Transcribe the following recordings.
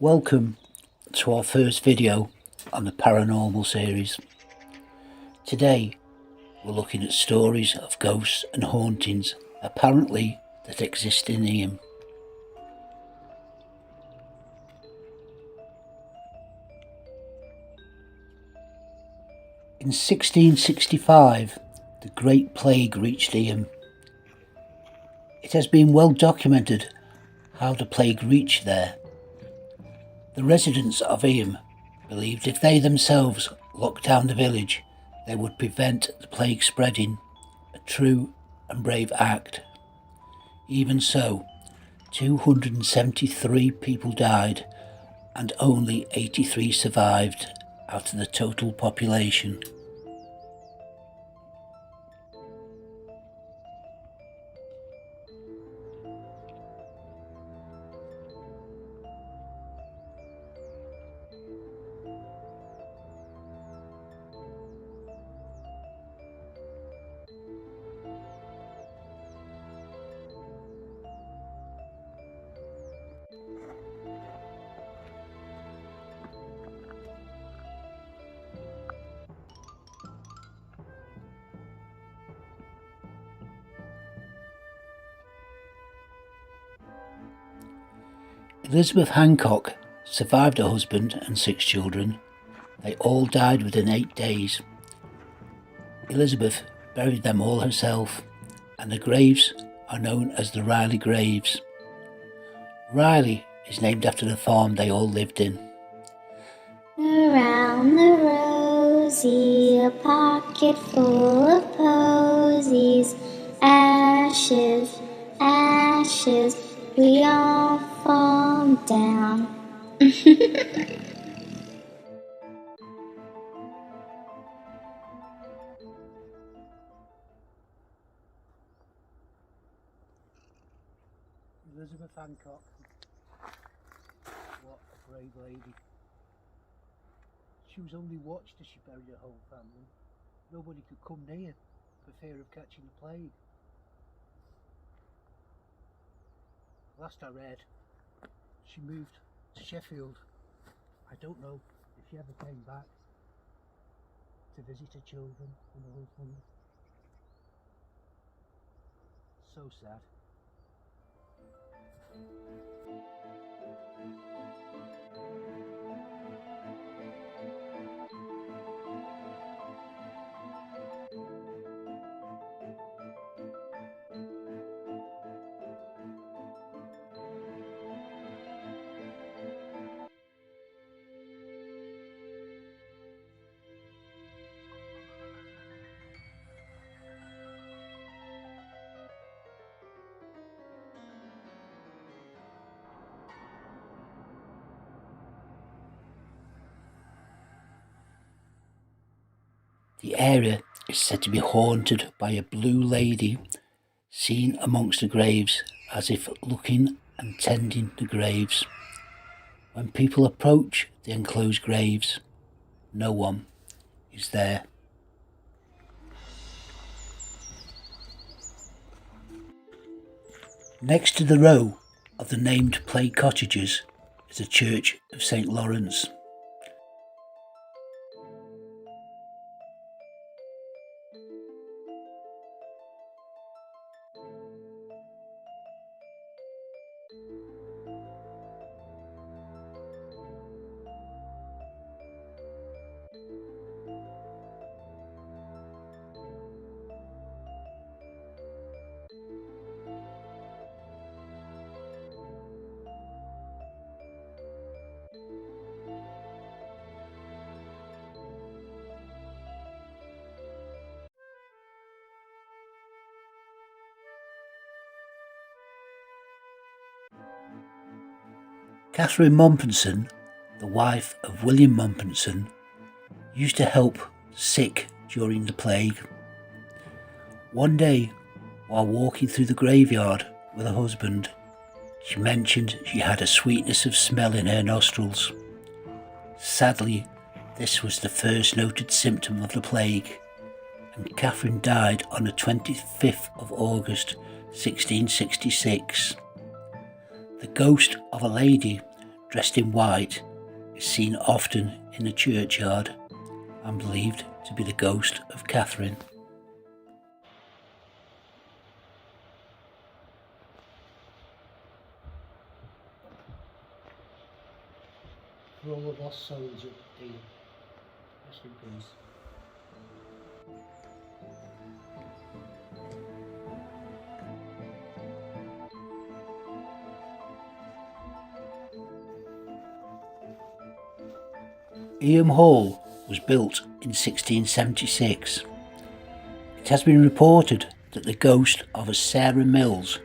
Welcome to our first video on the Paranormal series. Today we're looking at stories of ghosts and hauntings apparently that exist in Eyam. In 1665, the Great Plague reached Eyam. It has been well documented how the plague reached there. The residents of Eyam believed if they themselves locked down the village, they would prevent the plague spreading, a true and brave act. Even so, 273 people died and only 83 survived out of the total population. Elizabeth Hancock survived her husband and 6 children. They all died within 8 days. Elizabeth buried them all herself, and the graves are known as the Riley graves. Riley is named after the farm they all lived in. Around the rosy, a pocket full of posies, ashes, ashes, we all fall down. Elizabeth Hancock, what a brave lady. She was only watched as she buried her whole family. Nobody could come near for fear of catching the plague. Last I read, she moved to Sheffield. I don't know if she ever came back to visit her children and her husband. So sad. The area is said to be haunted by a blue lady seen amongst the graves as if looking and tending the graves. When people approach the enclosed graves, no one is there. Next to the row of the named plague cottages is the Church of St. Lawrence. Catherine Mompesson, the wife of William Mompesson, used to help the sick during the plague. One day, while walking through the graveyard with her husband, she mentioned she had a sweetness of smell in her nostrils. Sadly, this was the first noted symptom of the plague, and Catherine died on the 25th of August 1666. The ghost of a lady dressed in white, is seen often in the churchyard and believed to be the ghost of Catherine. For all the lost souls of Eyam, rest in peace. Eyam Hall was built in 1676. It has been reported that the ghost of a Sarah Mills,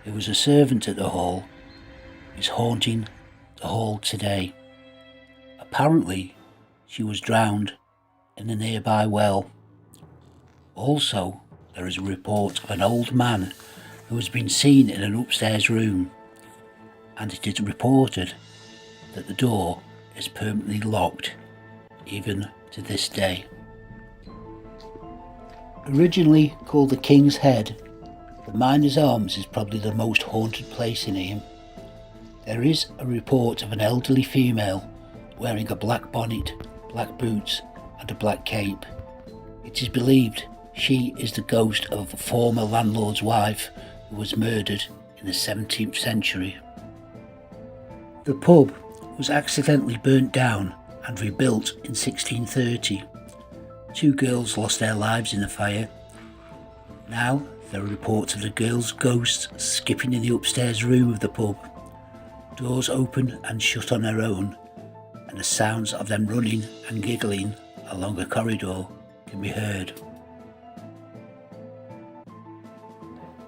who was a servant at the hall, is haunting the hall today. Apparently, she was drowned in a nearby well. Also, there is a report of an old man who has been seen in an upstairs room, and it is reported that the door is permanently locked, even to this day. Originally called the King's Head, the Miners' Arms is probably the most haunted place in Eyam. There is a report of an elderly female wearing a black bonnet, black boots and a black cape. It is believed she is the ghost of a former landlord's wife who was murdered in the 17th century. The pub was accidentally burnt down and rebuilt in 1630. 2 girls lost their lives in the fire. Now there are reports of the girls' ghosts skipping in the upstairs room of the pub. Doors open and shut on their own, and the sounds of them running and giggling along a corridor can be heard.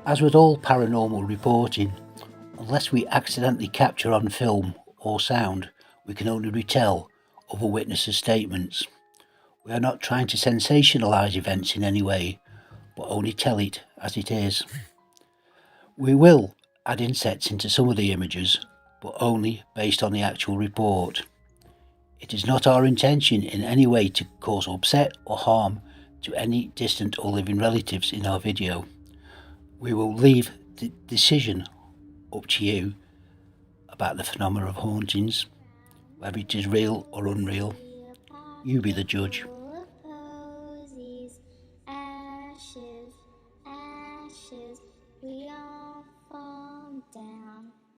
As with all paranormal reporting, unless we accidentally capture on film or sound, we can only retell other witnesses' statements. We are not trying to sensationalise events in any way, but only tell it as it is. We will add insets into some of the images, but only based on the actual report. It is not our intention in any way to cause upset or harm to any distant or living relatives in our video. We will leave the decision up to you about the phenomena of hauntings, whether it is real or unreal. You be the judge.